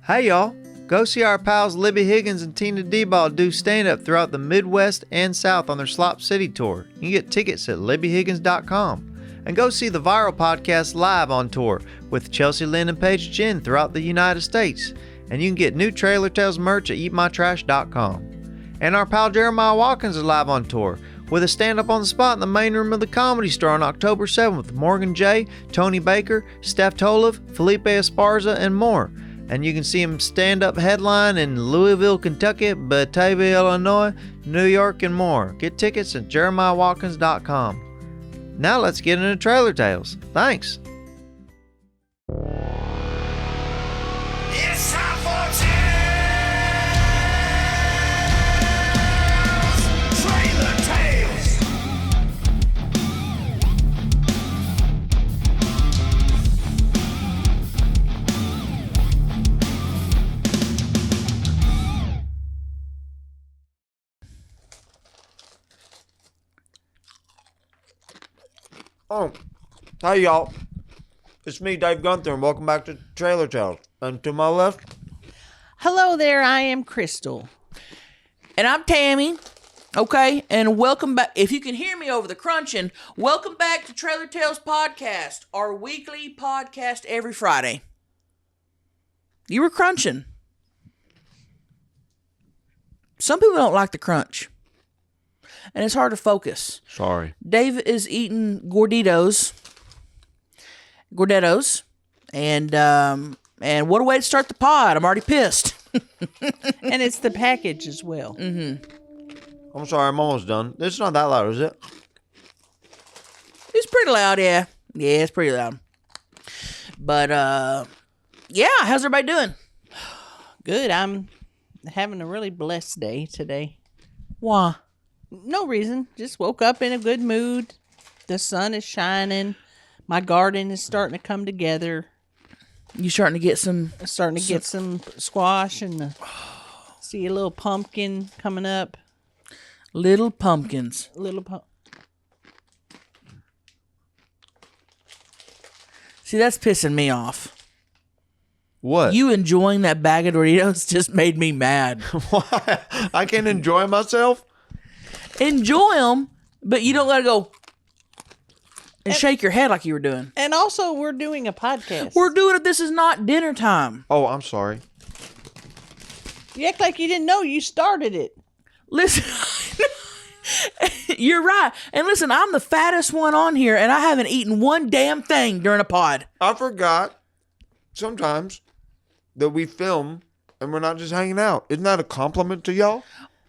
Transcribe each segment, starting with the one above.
Hey y'all, go see our pals Libbie, Higgins, and Tina D-Ball do stand-up throughout the Midwest and South on their Slop City tour. You can get tickets at LibbieHiggins.com. And go see the Viral Podcast live on tour with Chelcie, Lynn, and Paige Jen throughout the United States. And you can get new Trailer Tales merch at EatMyTrash.com. And our pal Jeremiah Watkins is live on tour with a stand-up on the spot in the main room of the Comedy Store on October 7th with Morgan J., Tony Baker, Steph Toliv, Felipe Esparza, and more. And you can see him stand-up headline in Louisville, Kentucky, Batavia, Illinois, New York, and more. Get tickets at JeremiahWatkins.com. Now let's get into Trailer Tales. Thanks. It's time for Trailer Tales. Oh, hey y'all. It's me, Dave Gunther, and welcome back to Trailer Tales. And to my left, Hello there, I am Crystal. And I'm Tammy. Okay, and welcome back. If you can hear me over the crunching, welcome back to Trailer Tales Podcast, our weekly podcast every Friday. You were crunching. Some people don't like the crunch, and it's hard to focus. sorry. Dave is eating Gordettos, and what a way to start the pod. I'm already pissed. And it's the package as well. I'm sorry, I'm almost done. It's not that loud, is it? It's pretty loud, yeah. Yeah, it's pretty loud. But, yeah, how's everybody doing? Good, I'm having a really blessed day today. Why? No reason, just woke up in a good mood. The sun is shining. My garden is starting to come together. You starting to get some... Starting to get some squash and see a little pumpkin coming up. Little pumpkins. See, that's pissing me off. What? You enjoying that bag of Doritos just made me mad. Why? I can enjoy myself? Enjoy them, but you don't let it go and shake your head like you were doing. And also, we're doing a podcast. We're doing it. This is not dinner time. Oh, I'm sorry. You act like you didn't know you started it. Listen, you're right. And listen, I'm the fattest one on here, and I haven't eaten one damn thing during a pod. I forgot sometimes that we film and we're not just hanging out. Isn't that a compliment to y'all?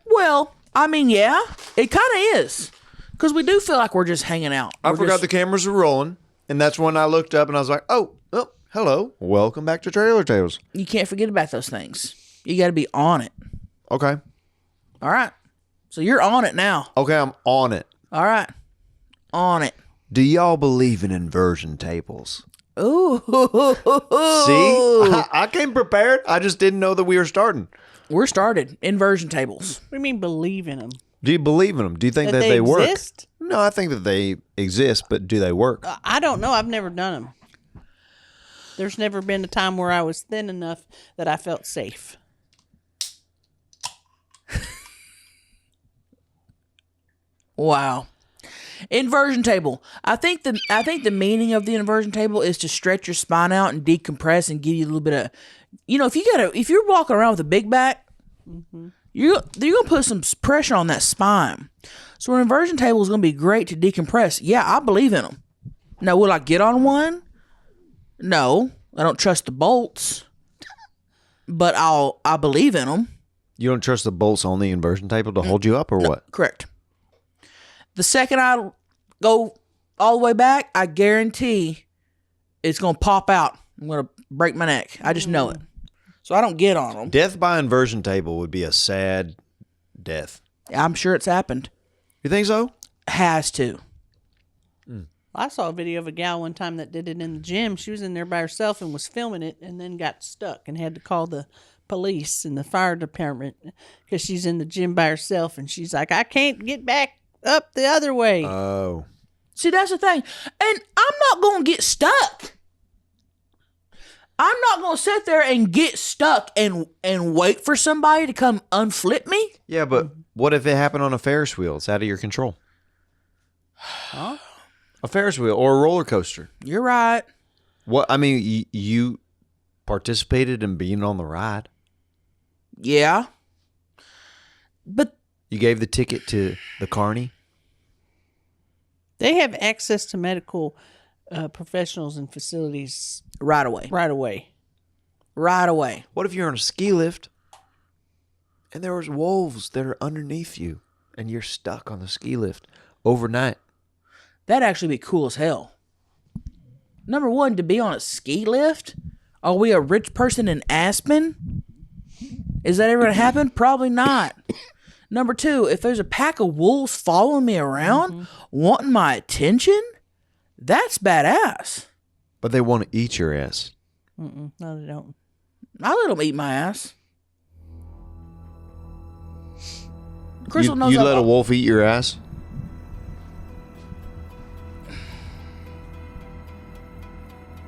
Well, I mean, yeah, it kind of is. Because we do feel like we're just hanging out. I forgot the cameras are rolling, and that's when I looked up and I was like, oh, hello. Welcome back to Trailer Tales. You can't forget about those things. You got to be on it. Okay. All right. So you're on it now. Okay, I'm on it. All right. On it. Do y'all believe in inversion tables? Ooh. See? I came prepared. I just didn't know that we were starting. We're started. Inversion tables. What do you mean believe in them? Do you believe in them? Do you think that they work? Exist? No, I think that they exist, but do they work? I don't know. I've never done them. There's never been a time where I was thin enough that I felt safe. Wow. Inversion table. I think the meaning of the inversion table is to stretch your spine out and decompress and give you a little bit of, if you're walking around with a big back, you're gonna put some pressure on that spine. So an inversion table is gonna be great to decompress. Yeah, I believe in them. Now, will I get on one? No, I don't trust the bolts, but I believe in them. You don't trust the bolts on the inversion table to hold you up, or what? Correct. The second I go all the way back, I guarantee it's going to pop out. I'm going to break my neck. I just know it. So I don't get on them. Death by inversion table would be a sad death. I'm sure it's happened. You think so? Has to. I saw a video of a gal one time that did it in the gym. She was in there by herself and was filming it and then got stuck and had to call the police and the fire department because she's in the gym by herself. And she's like, I can't get back up the other way. Oh. See, that's the thing. And I'm not going to get stuck. I'm not going to sit there and get stuck and wait for somebody to come unflip me. Yeah, but what if it happened on a Ferris wheel? It's out of your control. Huh? A Ferris wheel or a roller coaster. You're right. What? I mean, you participated in being on the ride. Yeah. But You gave the ticket to the carny. They have access to medical professionals and facilities right away. right away. Right away. What if you're on a ski lift and there was wolves that are underneath you and you're stuck on the ski lift overnight? That'd actually be cool as hell. Number one, to be on a ski lift? Are we a rich person in Aspen? Is that ever going to happen? Probably not. Number two, if there's a pack of wolves following me around, wanting my attention, that's badass. But they want to eat your ass. No, they don't. I let them eat my ass. Crystal knows You I'm let a wolf eat your ass?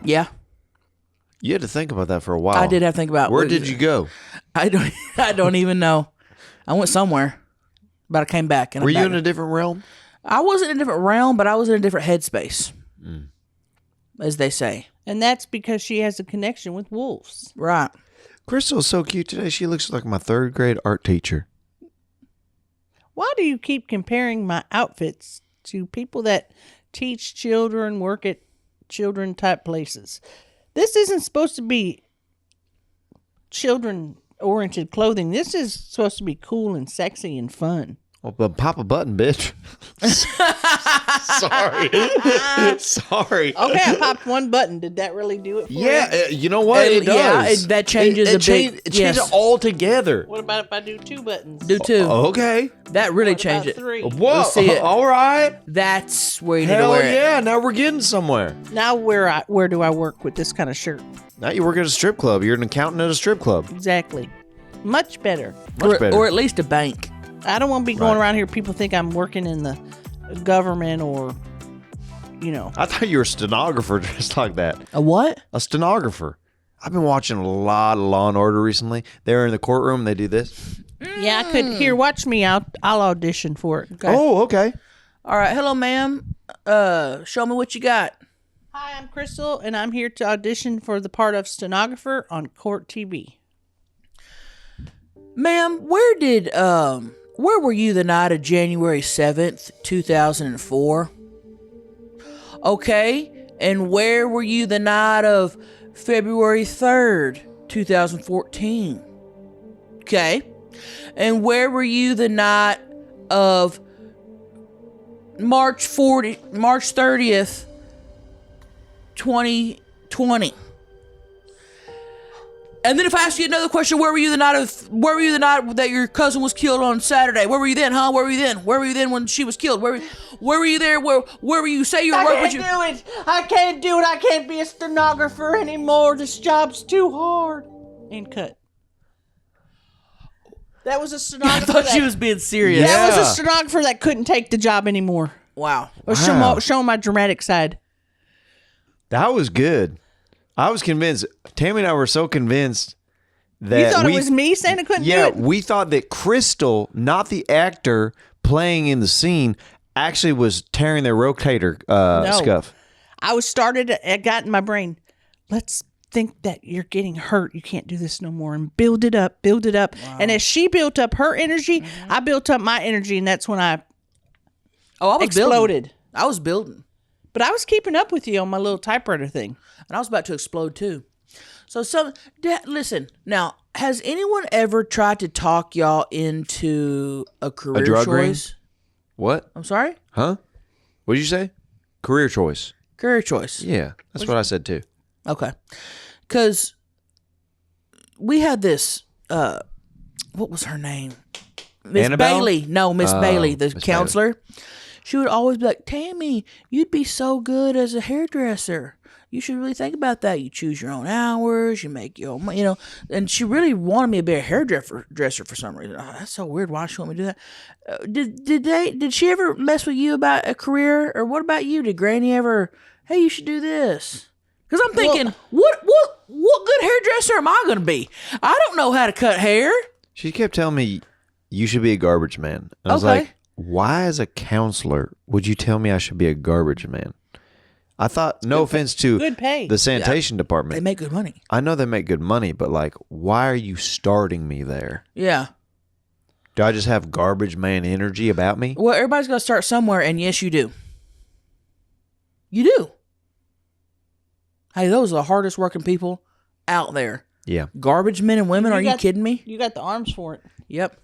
Yeah, You had to think about that for a while. I did have to think about Where did you go? I don't even know. I went somewhere, but I came back. And Were I'm you back. in a different realm? I wasn't in a different realm, but I was in a different headspace, as they say. And that's because she has a connection with wolves. Right. Crystal's so cute today. She looks like my 3rd grade art teacher. Why do you keep comparing my outfits to people that teach children, work at children type places? This isn't supposed to be children oriented clothing. This is supposed to be cool and sexy and fun. Well, but pop a button, bitch. Sorry. Sorry. Okay, I popped one button. Did that really do it for you? Yeah, you know what? It does. Yeah, that changes it a big... It changes it all together. What about if I do 2 buttons? Do two. Okay. That really What changed about it. 3? Whoa. We'll see it. All right. That's where you need to Hell wear it. yeah. Now we're getting somewhere. Now where do I work with this kind of shirt? Now you work at a strip club. You're an accountant at a strip club. Exactly. Much better. Much better. Or at least a bank. I don't want to be going Right. around here. People think I'm working in the government or, you know. I thought you were a stenographer dressed like that. A what? A stenographer. I've been watching a lot of Law and Order recently. They're in the courtroom. They do this. Yeah, I could. Here, watch me. I'll audition for it. Okay. Oh, okay. All right. Hello, ma'am. Show me what you got. Hi, I'm Crystal, and I'm here to audition for the part of stenographer on Court TV. Ma'am, where were you the night of January 7th, 2004? Okay. And where were you the night of February 3rd, 2014? Okay. And where were you the night of March 30th, 2020? And then if I ask you another question, where were you the night that your cousin was killed on Saturday? Where were you then, huh? Where were you then? Where were you then when she was killed? Where were you there? Where were you? Say your work. I can't do it. I can't be a stenographer anymore. This job's too hard. And cut. That was a I stenographer. thought she was being serious. That was Yeah. a stenographer that couldn't take the job anymore. Wow. I was Wow. showing my dramatic side. That was good. I was convinced. Tammy and I were so convinced that You thought it was me saying I couldn't do Yeah, it? we thought that Crystal, not the actor playing in the scene, actually was tearing their rotator scuff. It got in my brain. Let's think that you're getting hurt. You can't do this no more. And build it up. Wow. And as she built up her energy, I built up my energy. And that's when I was exploded. Building. I was building. But I was keeping up with you on my little typewriter thing. And I was about to explode too. So listen, now, has anyone ever tried to talk y'all into a career drug ring? choice? What? I'm sorry? Huh? What did you say? Career choice. Career choice. Yeah, that's what I said too. Okay. Because we had this, what was her name? Miss Annabelle? Bailey. No, Miss Bailey, the Miss counselor. She would always be like, Tammy, you'd be so good as a hairdresser. You should really think about that. You choose your own hours. You make your own, And she really wanted me to be a hairdresser for some reason. Oh, that's so weird. Why does she want me to do that? Did she ever mess with you about a career? Or what about you? Did Granny ever, hey, you should do this? Because I'm thinking, what what good hairdresser am I going to be? I don't know how to cut hair. She kept telling me you should be a garbage man. I was Okay. like, why as a counselor would you tell me I should be a garbage man? I thought, no offense to Good pay. the sanitation They department. make good money. I know they make good money, but like, why are you starting me there? Yeah. Do I just have garbage man energy about me? Well, everybody's going to start somewhere, and yes, you do. You do. Hey, those are the hardest working people out there. Yeah. Garbage men and women, are you got- kidding me? You got the arms for it. Yep.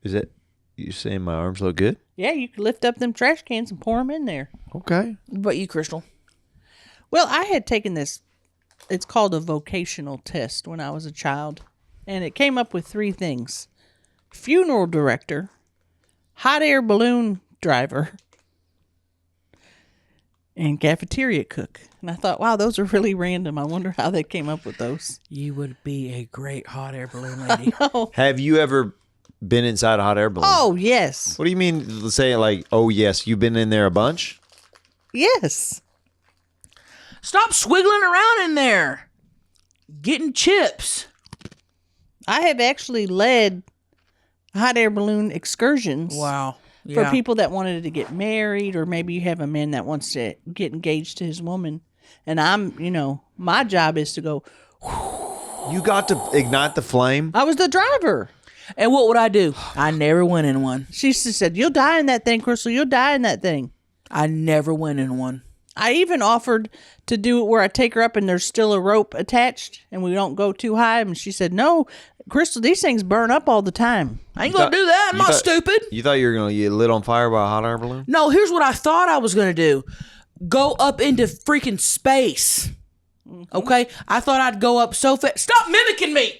Is it, you saying my arms look good? Yeah, you can lift up them trash cans and pour them in there. Okay. But you, Crystal? Well, I had taken this, it's called a vocational test when I was a child, and it came up with 3 things: funeral director, hot air balloon driver, and cafeteria cook. And I thought, wow, those are really random. I wonder how they came up with those. You would be a great hot air balloon lady. Oh, Have you ever been inside a hot air balloon? oh yes. What do you mean say like, oh yes, you've been in there a bunch? Yes. Stop swiggling around in there. Getting chips. I have actually led hot air balloon excursions. Wow. For people that wanted to get married, or maybe you have a man that wants to get engaged to his woman. And I'm, my job is to go, You got to ignite the flame? I was the driver. And what would I do? I never went in one. She said, you'll die in that thing, Crystal. You'll die in that thing. I never went in one. I even offered to do it where I take her up and there's still a rope attached and we don't go too high. And she said, no, Crystal, these things burn up all the time. I ain't going to do that. I'm not stupid. You thought you were going to get lit on fire by a hot air balloon? No, here's what I thought I was going to do. Go up into freaking space. Okay? I thought I'd go up so fast. Stop mimicking me.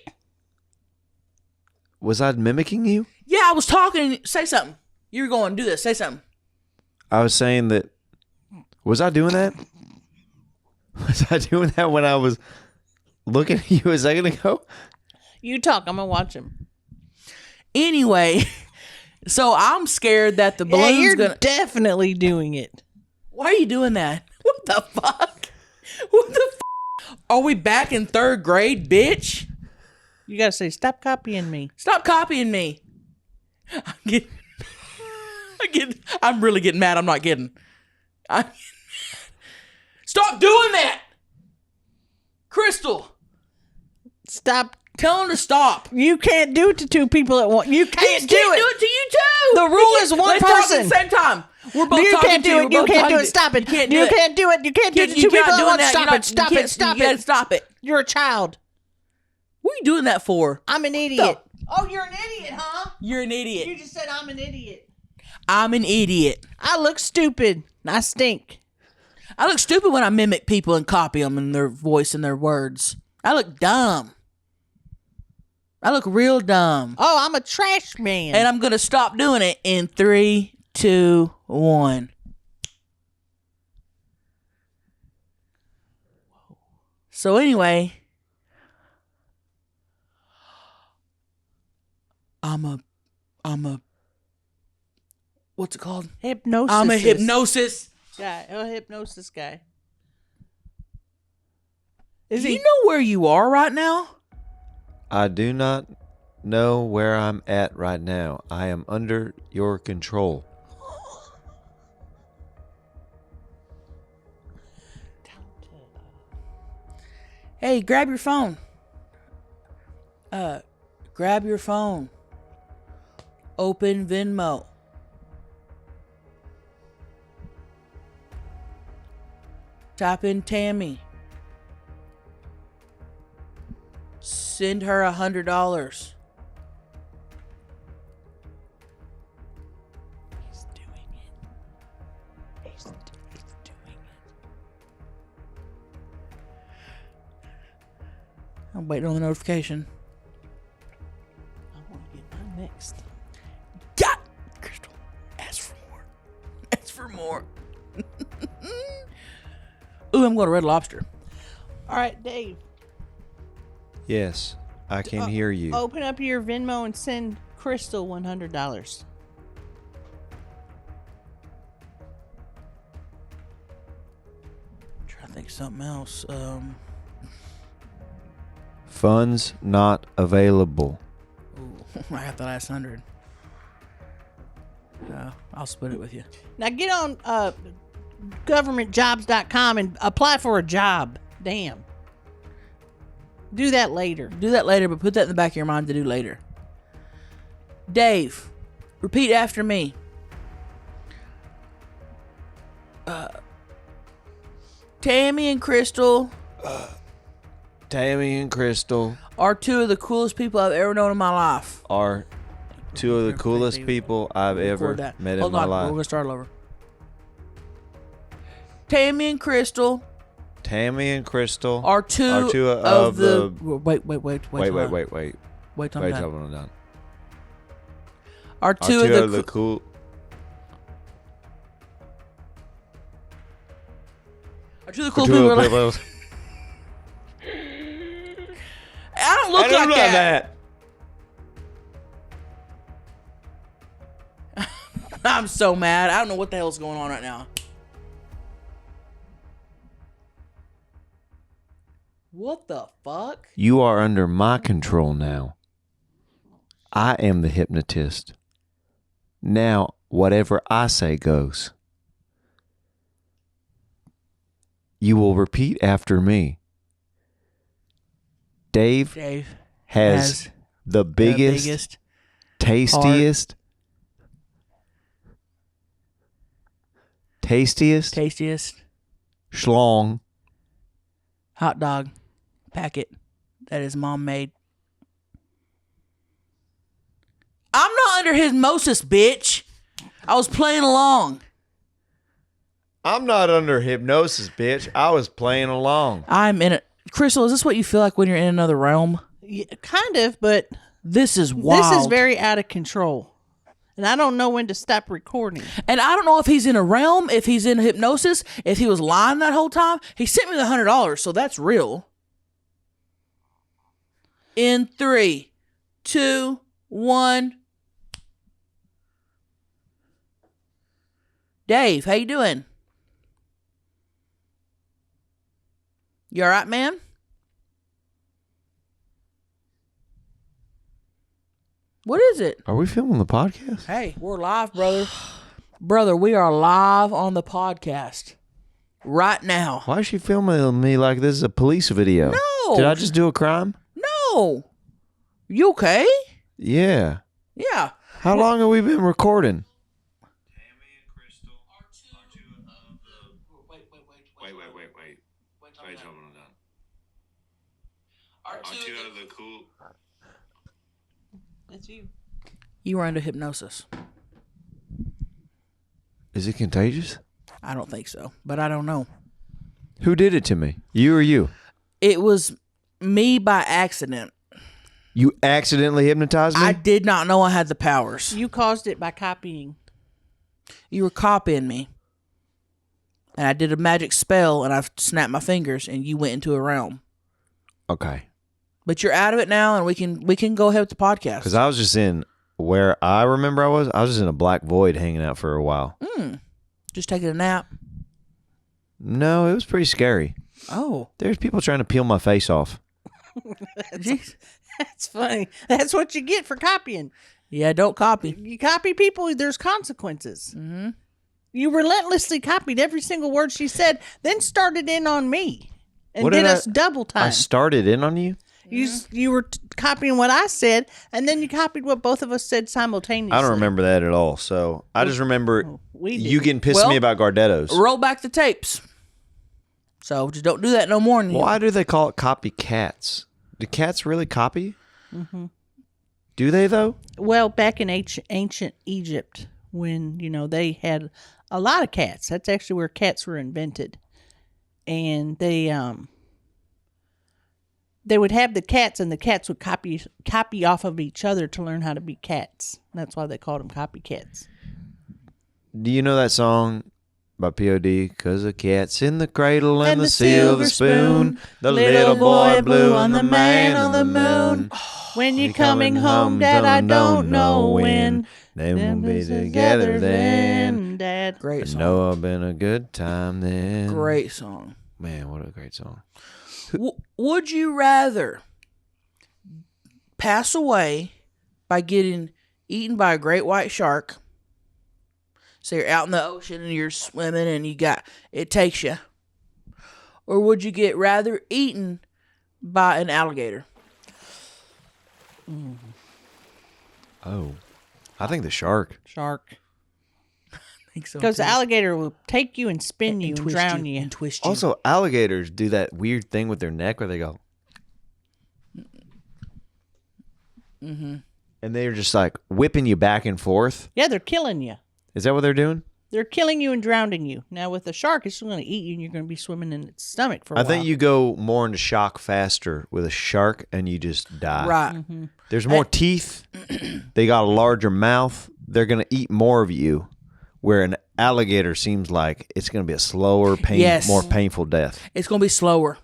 Was I mimicking you? Yeah, I was talking. Say something. You're going to do this. Say something. I was saying that. Was I doing that? Was I doing that when I was looking at you a second ago? You talk. I'm going to watch him. Anyway, so I'm scared that the balloon's you're going to... definitely doing it. Why are you doing that? What the fuck? What the fuck? Are we back in 3rd grade, bitch? You got to say, stop copying me. Stop copying me. I'm really getting mad. I'm not kidding. Stop doing that. Crystal, Stop. tell him to stop. You can't do it to 2 people at once. You can't He do can't it. do it to you too. The rule is one Let's talk person. at the same time. We're both You talking can't to do you. it. You We're both can't do talking it. to- Stop it. You can't do You it. can't do it. You can't do it to 2 You're people not at doing once. that. Stop You're it. not- Stop you it. can't- Stop You gotta it. stop it. You're a child. What are you doing that for? I'm an idiot. Oh, you're an idiot, huh? You're an You idiot. just said I'm an idiot. I'm an idiot. I look stupid. I stink. I look stupid when I mimic people and copy them and their voice and their words. I look dumb. I look real dumb. Oh, I'm a trash man. And I'm going to stop doing it in 3, 2, 1. So anyway, I'm a, what's it called? hypnosis. I'm a hypnosis. guy. A hypnosis guy. Do Is you he? know where you are right now? I do not know where I'm at right now. I am under your control. Hey, grab your phone. Grab your phone. Open Venmo. Type in Tammy. Send her $100. He's doing it. He's doing it. I'm waiting on the notification. I want to get mine next. Yeah, Crystal. Ask for more. Ask for more. Ooh, I'm going to Red Lobster. All right, Dave. Yes, I can hear you. Open up your Venmo and send Crystal $100. Trying to think of something else. Funds not available. Ooh, I got the last 100. I'll split it with you. Now get on governmentjobs.com and apply for a job. Damn. Do that later. Do that later, but put that in the back of your mind to do later. Dave, repeat after me. Tammy and Crystal Tammy and Crystal are two of the coolest people I've ever known in my life. are two of the coolest people I've ever Record that. met Hold in my on, life. we're going to start all over. Tammy and Crystal Tammy and Crystal are two of the... Wait. Wait till till I'm I'm done. Are two Two of of the cool... Are two of the cool people. I don't look like that. I'm so mad. I don't know what the hell's going on right now. What the fuck? You are under my control now. I am the hypnotist. Now, whatever I say goes. You will repeat after me. Dave has the biggest, tastiest schlong hot dog packet that his mom made. I'm not under hypnosis, bitch. I was playing along. I'm not under hypnosis, bitch. I was playing along. I'm in it. Crystal, is this what you feel like when you're in another realm? Yeah, kind of, but This is wild. this is very out of control. And I don't know when to stop recording. And I don't know if he's in a realm, if he's in hypnosis, if he was lying that whole time. He sent me the $100, so that's real. In 3, 2, 1. Dave, how you doing? You all right, man? What is it? Are we filming the podcast? Hey, we're live, brother. Brother, we are live on the podcast right now. Why is she filming me like this is a police video? No. Did I just do a crime? No. You okay? Yeah. Yeah. How long have we been recording? Tammy and Crystal are two of the... Wait. Wait till I'm done. Are Two of the cool... That's you. You were under hypnosis. Is it contagious? I don't think so, but I don't know. Who did it to me? You or you? It was me by accident. You accidentally hypnotized me? I did not know I had the powers. You caused it by copying. You were copying me. And I did a magic spell and I snapped my fingers and you went into a realm. Okay. But you're out of it now and we can go ahead with the podcast. Because I was just in where I remember I was just in a black void hanging out for a while. Just taking a nap. No, it was pretty scary. Oh. There's people trying to peel my face off. Jeez. That's funny. That's what you get for copying. Yeah, don't copy. You copy people, there's consequences. Mm-hmm. You relentlessly copied every single word she said, then started in on me and did us double time. I started in on you? You were copying what I said, and then you copied what both of us said simultaneously. I don't remember that at all. So I just remember we you did. getting pissed at me about Gardettos. Roll back the tapes. So just don't do that no more. Why do they call it copycats? Do cats really copy? Mm-hmm. Do they, though? Well, back in ancient Egypt, when, they had a lot of cats. That's actually where cats were invented. And they would have the cats, and the cats would copy off of each other to learn how to be cats. That's why they called them copycats. Do you know that song by P.O.D.? 'Cause a cat's in the cradle and the silver spoon. The little boy blue on the man on the moon. When you're coming home, Dad, I don't know when. Then we'll be together then. Dad. Great I song. know I've been a good time then. Great song. Man, what a great song. Would you rather pass away by getting eaten by a great white shark? So you're out in the ocean and you're swimming and it takes you. Or would you get rather eaten by an alligator? Oh, I think the shark. Shark. I think so. Because the too. alligator will take you and spin you and twist drown you. and twist you. Also, alligators do that weird thing with their neck where they go. Mm-hmm. And they're just like whipping you back and forth. Yeah, they're killing you. Is that what they're doing? They're killing you and drowning you. Now, with a shark, it's going to eat you and you're going to be swimming in its stomach for a while. I think you go more into shock faster with a shark and you just die. Right. Mm-hmm. There's more teeth. They got a larger mouth. They're going to eat more of you. Where an alligator seems like it's going to be a slower, Yes. more painful death. It's going to be slower.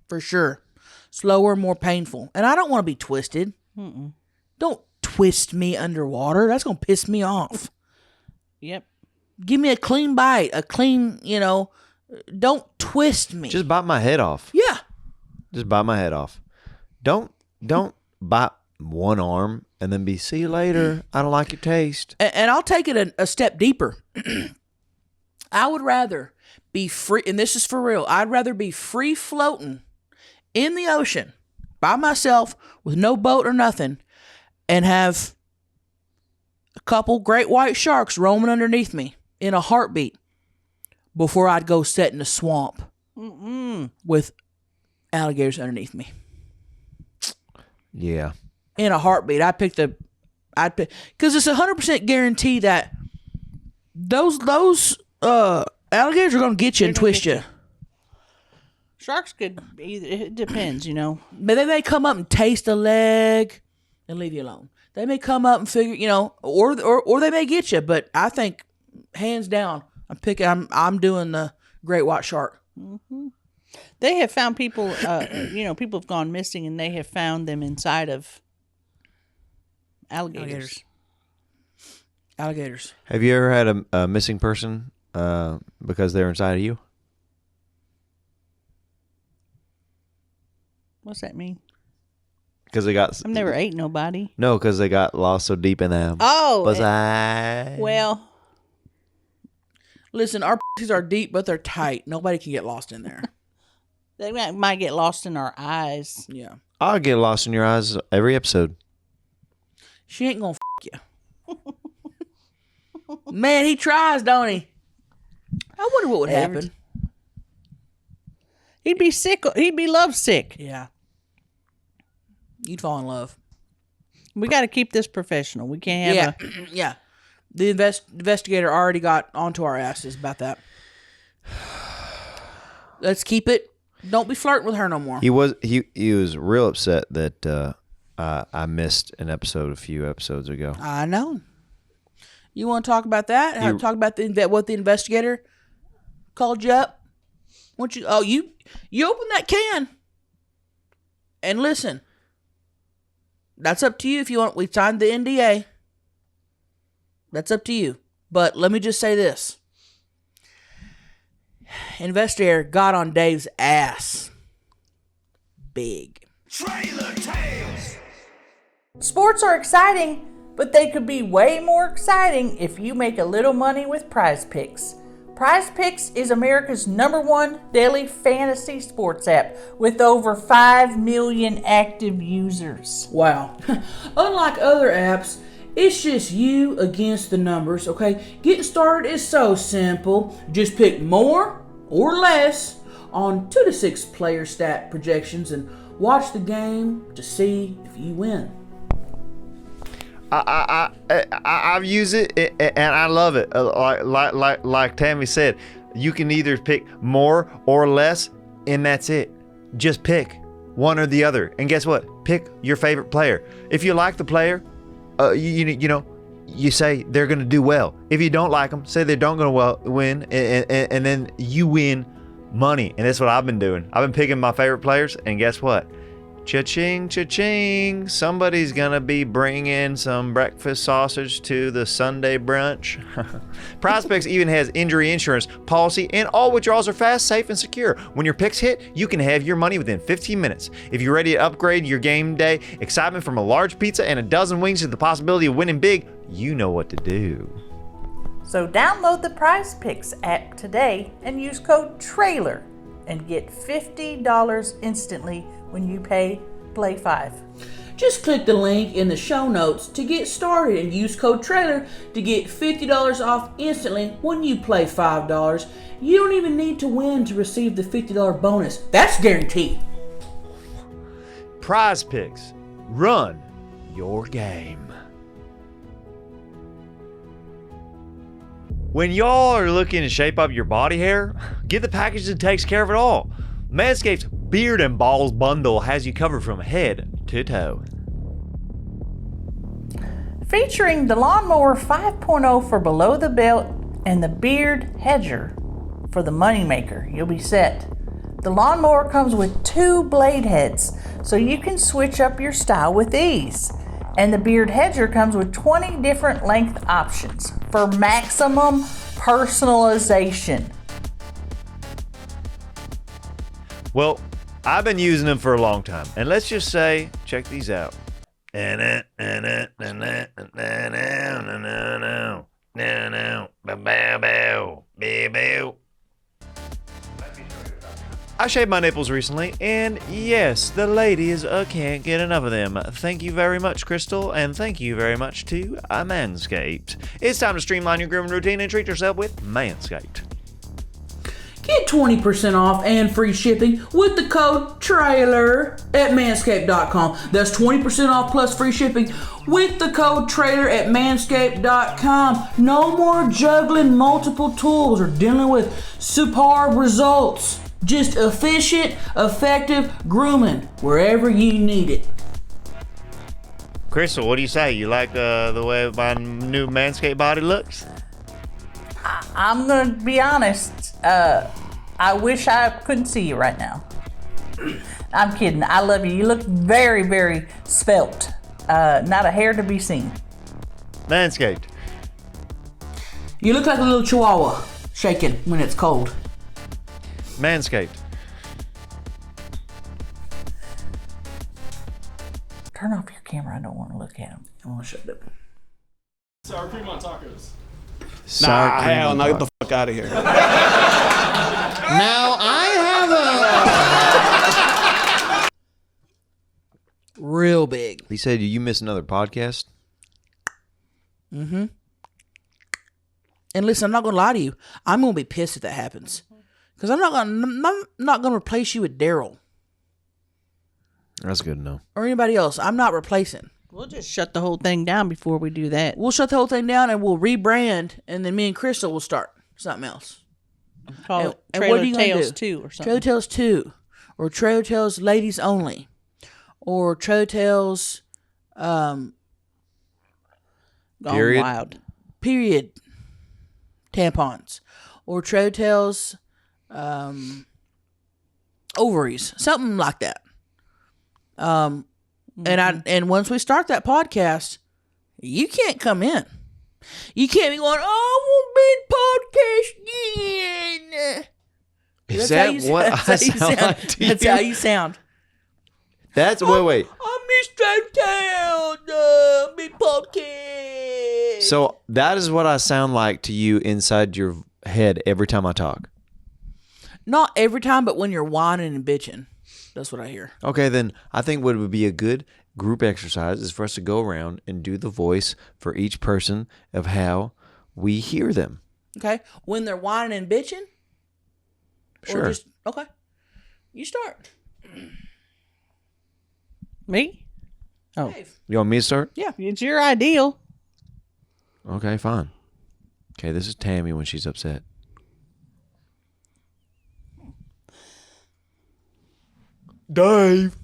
For sure. Slower, more painful. And I don't want to be twisted. Don't twist me underwater. That's going to piss me off. Yep. Give me a clean bite. A clean, don't twist me. Just bite my head off. Yeah. Just bite my head off. Don't bite one arm and then be, see you later. I don't like your taste. And I'll take it a step deeper. I would rather be free, and this is for real, I'd rather be free floating in the ocean by myself with no boat or nothing and have a couple great white sharks roaming underneath me in a heartbeat before I'd go sit in a swamp with alligators underneath me. Yeah. In a heartbeat. Because it's 100% guarantee that those alligators are going to get you and twist you. Sharks could either, it depends, But they may come up and taste a leg and leave you alone. They may come up and figure, or they may get you. But I think, hands down, I'm doing the great white shark. Mm-hmm. They have found people, people have gone missing and they have found them inside of alligators. Alligators. Have you ever had a missing person because they're inside of you? What's that mean? Because they got. I've never ate nobody. No, because they got lost so deep in them. Oh. Well. Listen, our pussies are deep, but they're tight. Nobody can get lost in there. They might get lost in our eyes. Yeah. I'll get lost in your eyes every episode. She ain't gonna you. Man, he tries, don't he? I wonder what would happen. He'd be sick. He'd be lovesick. Yeah. You'd fall in love. We got to keep this professional. We can't have Yeah. The investigator already got onto our asses about that. Let's keep it. Don't be flirting with her no more. He was real upset that I missed an episode a few episodes ago. I know. You want to talk about that? Talk about what the investigator called you up? You open that can and listen. That's up to you if you want. We signed the NDA. That's up to you. But let me just say this. Investigator got on Dave's ass. Big. Trailer Tales. Sports are exciting, but they could be way more exciting if you make a little money with Prize Picks. Prize Picks is America's #1 daily fantasy sports app with over 5 million active users. Wow. Unlike other apps, it's just you against the numbers, okay? Getting started is so simple. Just pick more or less on 2 to 6 player stat projections and watch the game to see if you win. I've used it and I love it. Like Tammy said, you can either pick more or less, and that's it. Just pick one or the other, and guess what? Pick your favorite player. If you like the player, you say they're going to do well. If you don't like them, say they don't going to win, and then you win money. And that's what I've been doing. I've been picking my favorite players, and guess what? Cha-ching, cha-ching. Somebody's gonna be bringing some breakfast sausage to the Sunday brunch. Prize Picks even has injury insurance policy, and all withdrawals are fast, safe, and secure. When your picks hit, you can have your money within 15 minutes. If you're ready to upgrade your game day excitement from a large pizza and a dozen wings to the possibility of winning big, you know what to do. So download the Prize Picks app today and use code TRAILER and get $50 instantly when you pay Play 5. Just click the link in the show notes to get started and use code TRAILER to get $50 off instantly when you play $5. You don't even need to win to receive the $50 bonus. That's guaranteed. Prize Picks. Run your game. When y'all are looking to shape up your body hair, get the package that takes care of it all. Manscaped's Beard and Balls bundle has you covered from head to toe. Featuring the Lawnmower 5.0 for below the belt and the Beard Hedger for the moneymaker. You'll be set. The lawnmower comes with 2 blade heads, so you can switch up your style with ease. And the Beard Hedger comes with 20 different length options for maximum personalization. Well, I've been using them for a long time, and let's just say, check these out. I shaved my nipples recently, and yes, the ladies can't get enough of them. Thank you very much, Crystal, and thank you very much to Manscaped. It's time to streamline your grooming routine and treat yourself with Manscaped. Get 20% off and free shipping with the code TRAILER at manscaped.com. That's 20% off plus free shipping with the code TRAILER at manscaped.com. No more juggling multiple tools or dealing with superb results. Just efficient, effective grooming wherever you need it. Crystal, what do you say? You like the way my new Manscaped body looks? I'm gonna be honest. I wish I couldn't see you right now. I'm kidding. I love you. You look very, very svelte. Not a hair to be seen. Manscaped. You look like a little chihuahua shaking when it's cold. Manscaped. Turn off your camera. I don't want to look at him. I want to shut up. Sour cream on tacos. Sour cream hell on no, top. get the fuck out of here. Now I have Real big. He said you missed another podcast? Mm-hmm. And listen, I'm not going to lie to you. I'm going to be pissed if that happens. Because I'm not going to replace you with Daryl. That's good to know. Or anybody else. I'm not replacing. We'll just shut the whole thing down before we do that. We'll shut the whole thing down and we'll rebrand. And then me and Crystal will start something else. Call it and what are Trailer you gonna Tales do? 2 or something. Trailer Tales 2. Or Trailer Tales Ladies Only. Or Trailer Tales Gone Period. Wild. period tampons. Or Trailer Tales ovaries. Something like that. And once we start that podcast, you can't come in. You can't be going, oh, I won't be in podcast again. Is that what I sound like to you? That's how you sound. That's, wait. I missed Town, big podcast. So that is what I sound like to you inside your head every time I talk. Not every time, but when you're whining and bitching. That's what I hear. Okay, then I think what would be a good group exercise is for us to go around and do the voice for each person of how we hear them. Okay? When they're whining and bitching? Sure. Or just, okay. You start. Me? Oh. Dave. You want me to start? Yeah, it's your ideal. Okay, fine. Okay, this is Tammy when she's upset. Dave.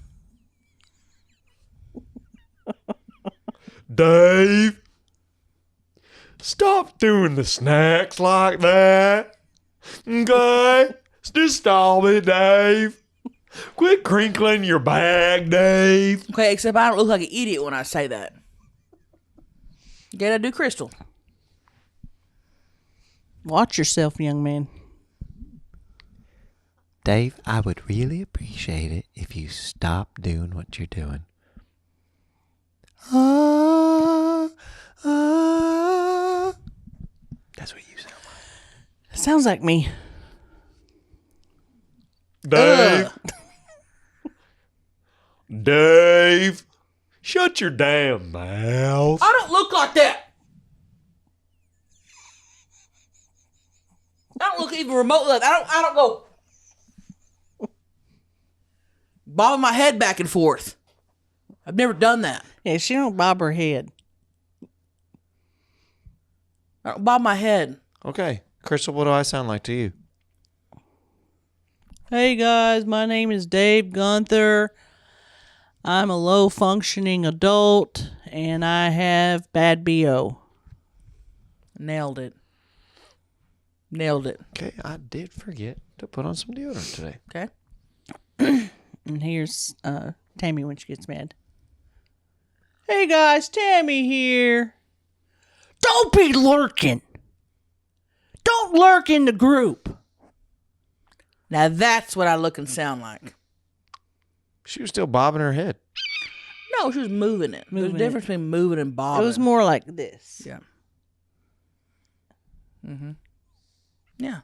Dave. Stop doing the snacks like that. Okay? Just stop it, Dave. Quit crinkling your bag, Dave. Okay, except I don't look like an idiot when I say that. Did I do Crystal? Watch yourself, young man. Dave, I would really appreciate it if you stopped doing what you're doing. That's what you sound like. Sounds like me. Dave. Dave. Shut your damn mouth. I don't look like that. I don't look even remotely like that. I don't go bobbing my head back and forth. I've never done that. Yeah, she don't bob her head. I don't bob my head. Okay. Crystal, what do I sound like to you? Hey guys, my name is Dave Gunther. I'm a low functioning adult and I have bad BO. Nailed it. Nailed it. Okay, I did forget to put on some deodorant today. Okay. And here's Tammy when she gets mad. Hey guys, Tammy here. Don't be lurking. Don't lurk in the group. Now that's what I look and sound like. She was still bobbing her head. No, she was moving it. There's a Moving difference between moving and bobbing. It was more like this. Yeah. Mm-hmm. Yeah.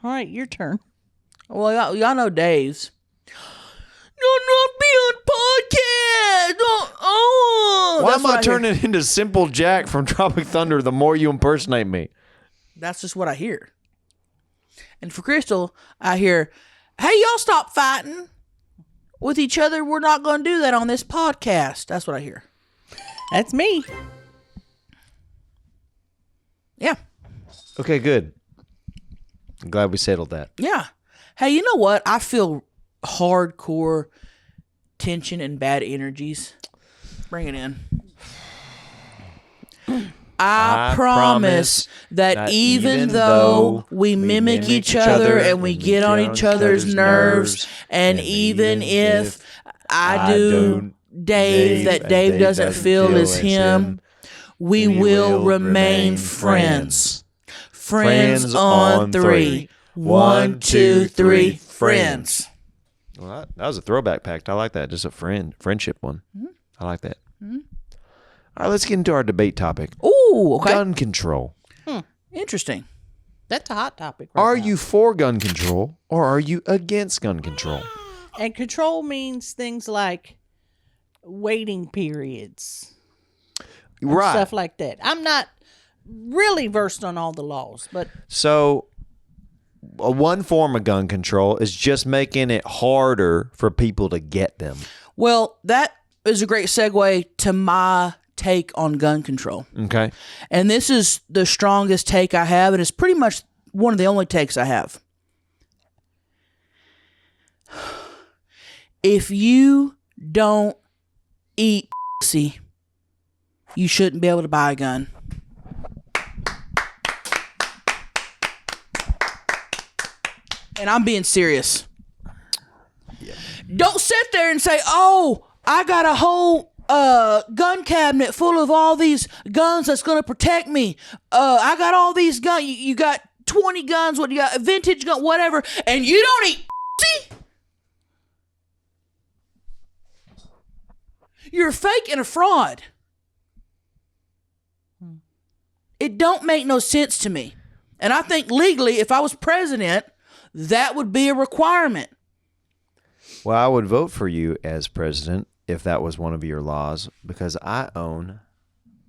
All right, your turn. Well, y'all know Dave's. No, not be on podcast. Why That's am I what hear. turning into Simple Jack from Tropic Thunder the more you impersonate me? That's just what I hear. And for Crystal, I hear, hey, y'all stop fighting with each other. We're not going to do that on this podcast. That's what I hear. That's me. Yeah. Okay, good. I'm glad we settled that. Yeah. Hey, you know what? I feel hardcore tension and bad energies. Bring it in. I promise that even though we mimic each other and we get on each other's nerves, and even if I do Dave that Dave doesn't feel as him, we will remain friends. Friends on three. 1, 2, 3, friends. Well, that was a throwback pact. I like that. Just a friendship one. Mm-hmm. I like that. Mm-hmm. All right, let's get into our debate topic. Ooh, okay. Gun control. Interesting. That's a hot topic right Are now. you for gun control or are you against gun control? And control means things like waiting periods. and Right. Stuff like that. I'm not really versed on all the laws, but So, one form of gun control is just making it harder for people to get them. Well, that is a great segue to my take on gun control. Okay. And this is the strongest take I have, and it's pretty much one of the only takes I have. If you don't eat pussy, you shouldn't be able to buy a gun. And I'm being serious. Don't sit there and say, oh, I got a whole gun cabinet full of all these guns that's going to protect me. I got all these guns. You got 20 guns. What you got? A vintage gun, whatever. And you don't eat pussy? You're a fake and a fraud. It don't make no sense to me. And I think legally, if I was president, that would be a requirement. Well, I would vote for you as president if that was one of your laws because I own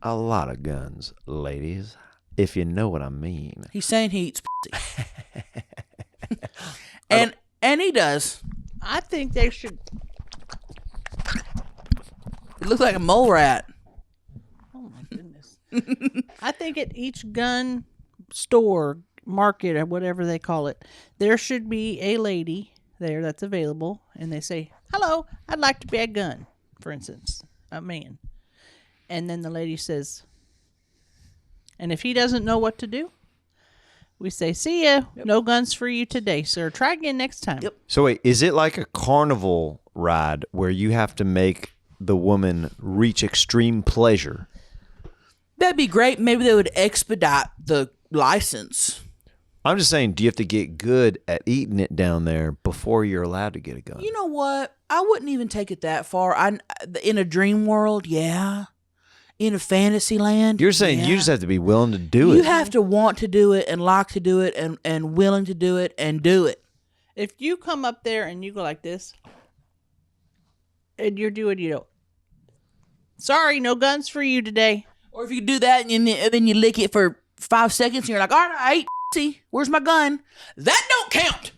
a lot of guns, ladies, if you know what I mean. He's saying he eats pussy. and he does. I think they should. He looks like a mole rat. Oh my goodness. I think at each gun store, market, or whatever they call it, there should be a lady there that's available, and they say, hello, I'd like to buy a gun, for instance, a man. And then the lady says, and if he doesn't know what to do, We say, see ya. No guns for you today, sir. Try again next time. Yep. So wait, is it like a carnival ride where you have to make the woman reach extreme pleasure? That'd be great. Maybe they would expedite the license. I'm just saying, do you have to get good at eating it down there before you're allowed to get a gun? You know what? I wouldn't even take it that far. In a dream world, yeah. In a fantasy land, You're saying you yeah. just have to be willing to do You it. have to want to do it and like to do it and willing to do it and do it. If you come up there and you go like this, and you're doing, sorry, no guns for you today. Or if you do that and then you lick it for 5 seconds and you're like, all right, see, where's my gun? That don't count.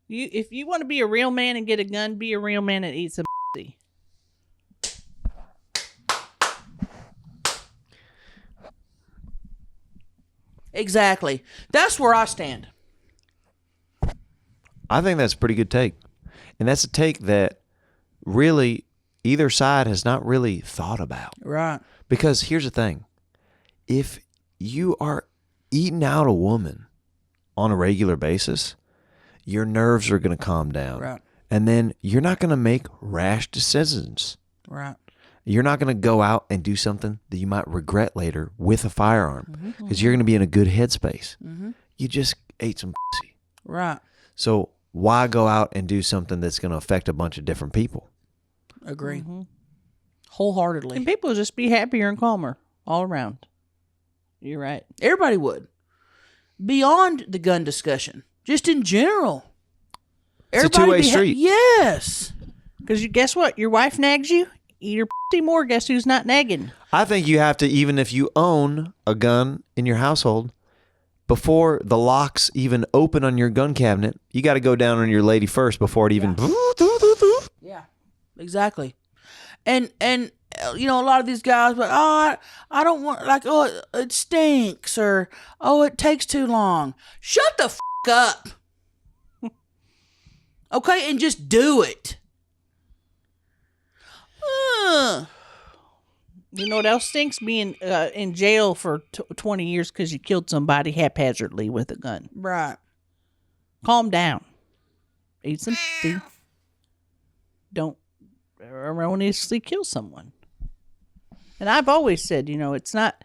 If you want to be a real man and get a gun, be a real man and eat some pussy. Exactly. That's where I stand. I think that's a pretty good take. And that's a take that really either side has not really thought about. Right. Because here's the thing. If you are eating out a woman on a regular basis, your nerves are going to calm down. Right. And then you're not going to make rash decisions. Right. You're not going to go out and do something that you might regret later with a firearm because you're going to be in a good headspace. You just ate some pussy. Right. So why go out and do something that's going to affect a bunch of different people? Agree. Wholeheartedly. And people will just be happier and calmer all around. You're right. Everybody would. Beyond the gun discussion, just in general. It's a two-way street. Yes. Because guess what? Your wife nags you. Eat her pussy more. Guess who's not nagging? I think you have to, even if you own a gun in your household, before the locks even open on your gun cabinet, you got to go down on your lady first before it even... Yeah. Exactly. And a lot of these guys, but I don't want, like, oh, it stinks, or oh, it takes too long. Shut the up. Okay, and just do it. You know what else stinks? Being in jail for 20 years because you killed somebody haphazardly with a gun. Right. Calm down. Eat some pussy. Don't erroneously kill someone. And I've always said, it's not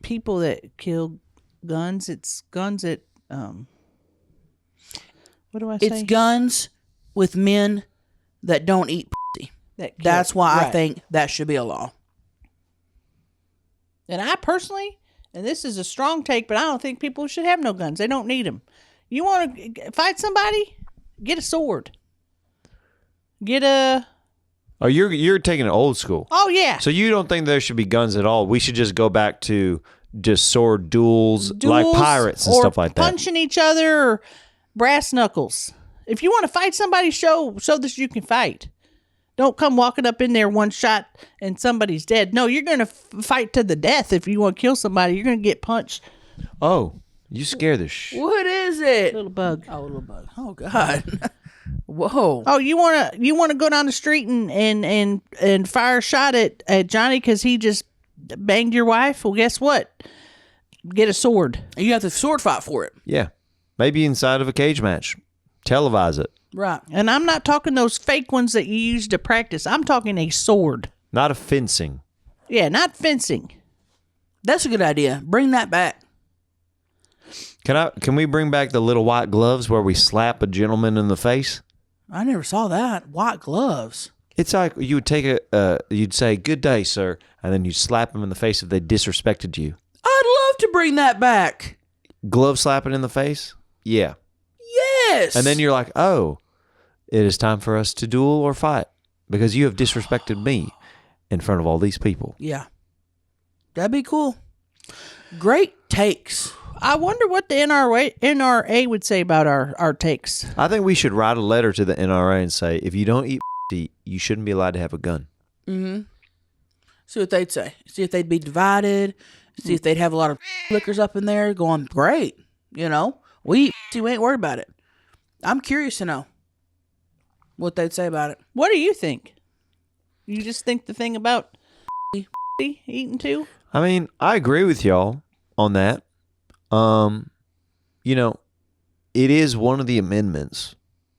people that kill guns. It's guns that, what do I say? It's guns with men that don't eat pussy. That kill. That's why I Right. think that should be a law. And I personally, and this is a strong take, but I don't think people should have no guns. They don't need them. You want to fight somebody? Get a sword. Get a... Oh, you're taking it old school. Oh, yeah. So you don't think there should be guns at all? We should just go back to just sword duels like Duels pirates and or stuff like that. punching each other or brass knuckles. If you want to fight somebody, show that you can fight. Don't come walking up in there one shot and somebody's dead. No, you're going to fight to the death. If you want to kill somebody, you're going to get punched. Oh, you scare the What is it? Little bug. Oh, little bug. Oh, God. Whoa. Oh, you wanna go down the street and fire a shot at Johnny because he just banged your wife? Well, guess what? Get a sword. You have to sword fight for it. Yeah. Maybe inside of a cage match. Televise it. Right. And I'm not talking those fake ones that you use to practice. I'm talking a sword. Not a fencing. Yeah, not fencing. That's a good idea. Bring that back. Can we bring back the little white gloves where we slap a gentleman in the face? I never saw that. White gloves. It's like you would take you'd say, "Good day, sir," and then you'd slap them in the face if they disrespected you. I'd love to bring that back. Glove slapping in the face? Yeah. Yes. And then you're like, "Oh, it is time for us to duel or fight because you have disrespected me in front of all these people." Yeah. That'd be cool. Great takes. I wonder what the NRA would say about our takes. I think we should write a letter to the NRA and say, if you don't eat you shouldn't be allowed to have a gun. Mm-hmm. See what they'd say. See if they'd be divided. See if they'd have a lot of flickers up in there going, great. We ain't worried about it. I'm curious to know what they'd say about it. What do you think? You just think the thing about eaten too? I mean, I agree with y'all on that. You know, it is one of the amendments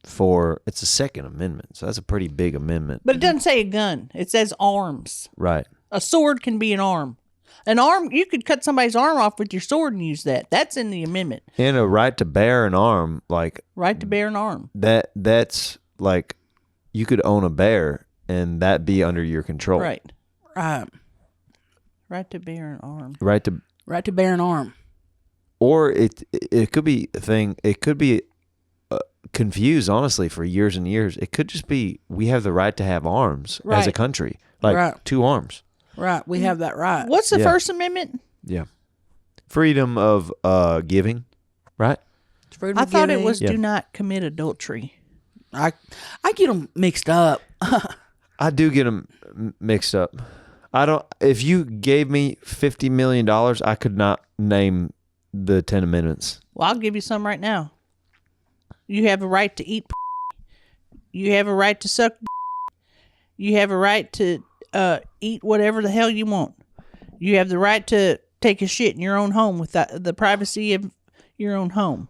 it's a second amendment, so that's a pretty big amendment. But it doesn't say a gun. It says arms. Right. A sword can be an arm. An arm, you could cut somebody's arm off with your sword and use that. That's in the amendment. And a right to bear an arm, like Right to bear an arm. that's like you could own a bear and that be under your control. Right. Right. Right to bear an arm. Right to bear an arm. Or it could be a thing. It could be confused, honestly, for years and years. It could just be we have the right to have arms as a Right. country, like Right. 2 arms. Right. We have that right. What's the Yeah. First Amendment? Yeah, freedom of giving, right? Freedom I of thought it giving. was Yeah. do not commit adultery. I get them mixed up. I do get them mixed up. I don't. If you gave me $50 million, I could not name the 10 amendments. Well, I'll give you some right now. You have a right to eat. You have a right to suck. You have a right to eat whatever the hell you want. You have the right to take a shit in your own home with the privacy of your own home.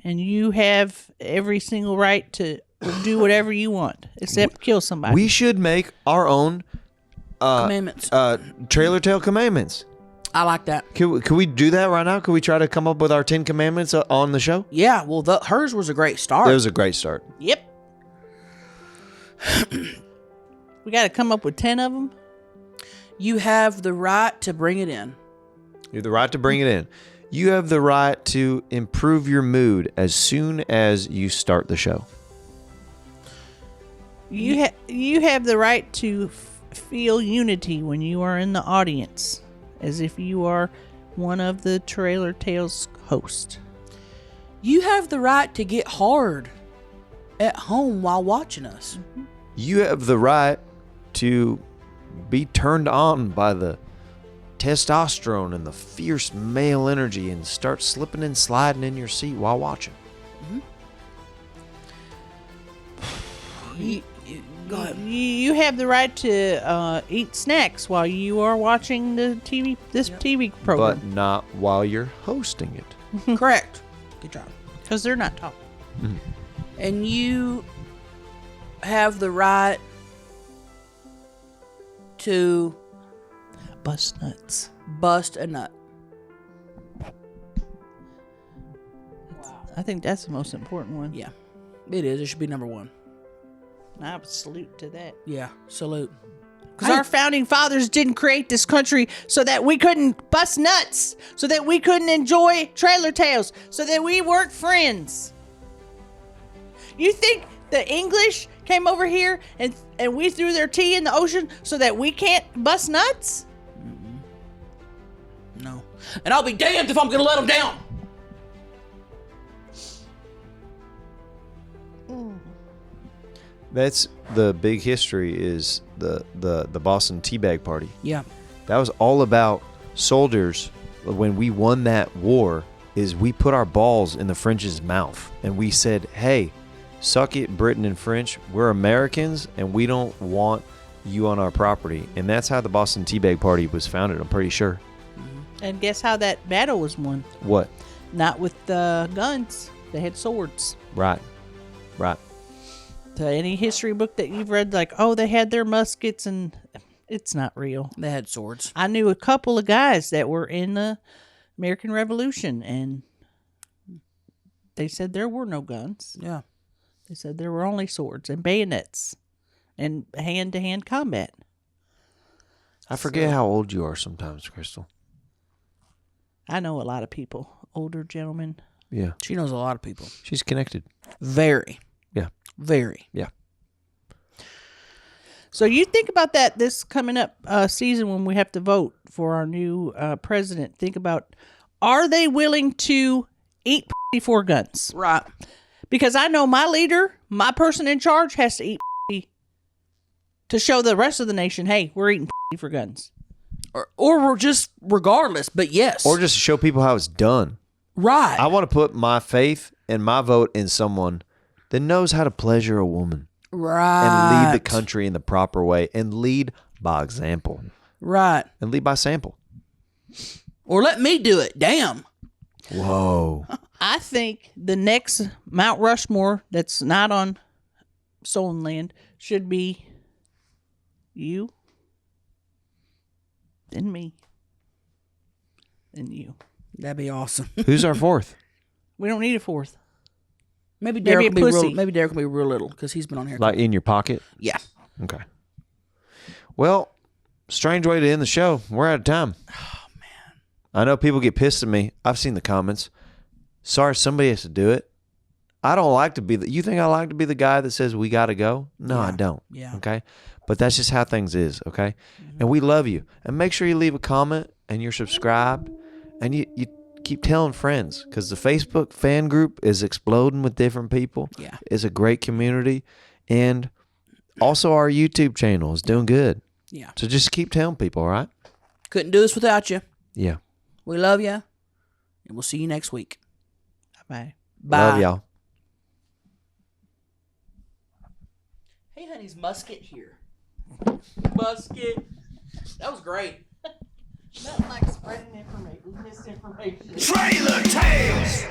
And you have every single right to do whatever you want, except kill somebody. We should make our own Commandments. trailer tail commandments. I like that. Could we do that right now? Could we try to come up with our 10 commandments on the show? Yeah. Well, hers was a great start. It was a great start. Yep. We got to come up with 10 of them. You have the right to bring it in. You have the right to bring it in. You have the right to improve your mood as soon as you start the show. You have the right to feel unity when you are in the audience, as if you are one of the Trailer Tales hosts. You have the right to get hard at home while watching us. You have the right to be turned on by the testosterone and the fierce male energy and start slipping and sliding in your seat while watching. Go ahead. You have the right to eat snacks while you are watching the TV TV program, But not while you're hosting it. Correct. Good job. because they're not talking. And you have the right to Bust nuts. bust a nut. I think that's the most important one. Yeah, it is. It should be number one. I would salute to that. Yeah, salute. Because our founding fathers didn't create this country so that we couldn't bust nuts, so that we couldn't enjoy trailer tales, so that we weren't friends. You think the English came over here and we threw their tea in the ocean so that we can't bust nuts? No. And I'll be damned if I'm going to let them down. That's the big history is the Boston Teabag Party. Yeah. That was all about soldiers. When we won that war, is we put our balls in the French's mouth and we said, hey, suck it, Britain and French. We're Americans and we don't want you on our property. And that's how the Boston Teabag Party was founded, I'm pretty sure. And guess how that battle was won? What? Not with guns. They had swords. Right. Right. To any history book that you've read, like, oh, they had their muskets, and it's not real. They had swords. I knew a couple of guys that were in the American Revolution, and they said there were no guns. Yeah. They said there were only swords and bayonets and hand-to-hand combat. I forget how old you are sometimes, Crystal. I know a lot of people, older gentlemen. Yeah. She knows a lot of people. She's connected. Very. Yeah. Very. Yeah. So you think about that this coming up season when we have to vote for our new president. Think about, are they willing to eat for guns? Right. Because I know my leader, my person in charge, has to eat to show the rest of the nation, hey, we're eating for guns. Or we're just regardless, but yes. Or just to show people how it's done. right. I want to put my faith and my vote in someone that knows how to pleasure a woman right. and lead the country in the proper way and lead by example. Right. and lead by sample. Or let me do it. Damn. Whoa. I think the next Mount Rushmore that's not on Stolen Land should be you, then me, then you. That'd be awesome. Who's our fourth? We don't need a fourth. Maybe Maybe Derek a will be real. pussy. Maybe Derek will be real little because he's been on here. Like in your pocket? Yeah. Okay. Well, strange way to end the show. We're out of time. Oh man. I know people get pissed at me. I've seen the comments. Sorry, somebody has to do it. I don't like to be you think I like to be the guy that says we got to go? No, I don't. Yeah. Okay. But that's just how things is. Okay. And we love you. And make sure you leave a comment and you're subscribed and you keep telling friends because the Facebook fan group is exploding with different people. Yeah. It's a great community. And also our YouTube channel is doing good. Yeah. So just keep telling people, all right? Couldn't do this without you. Yeah. We love you, and we'll see you next week. Bye. Bye. Love y'all. Hey, honey's musket here. Musket. That was great. Nothing like spreading misinformation. Trailer Tales!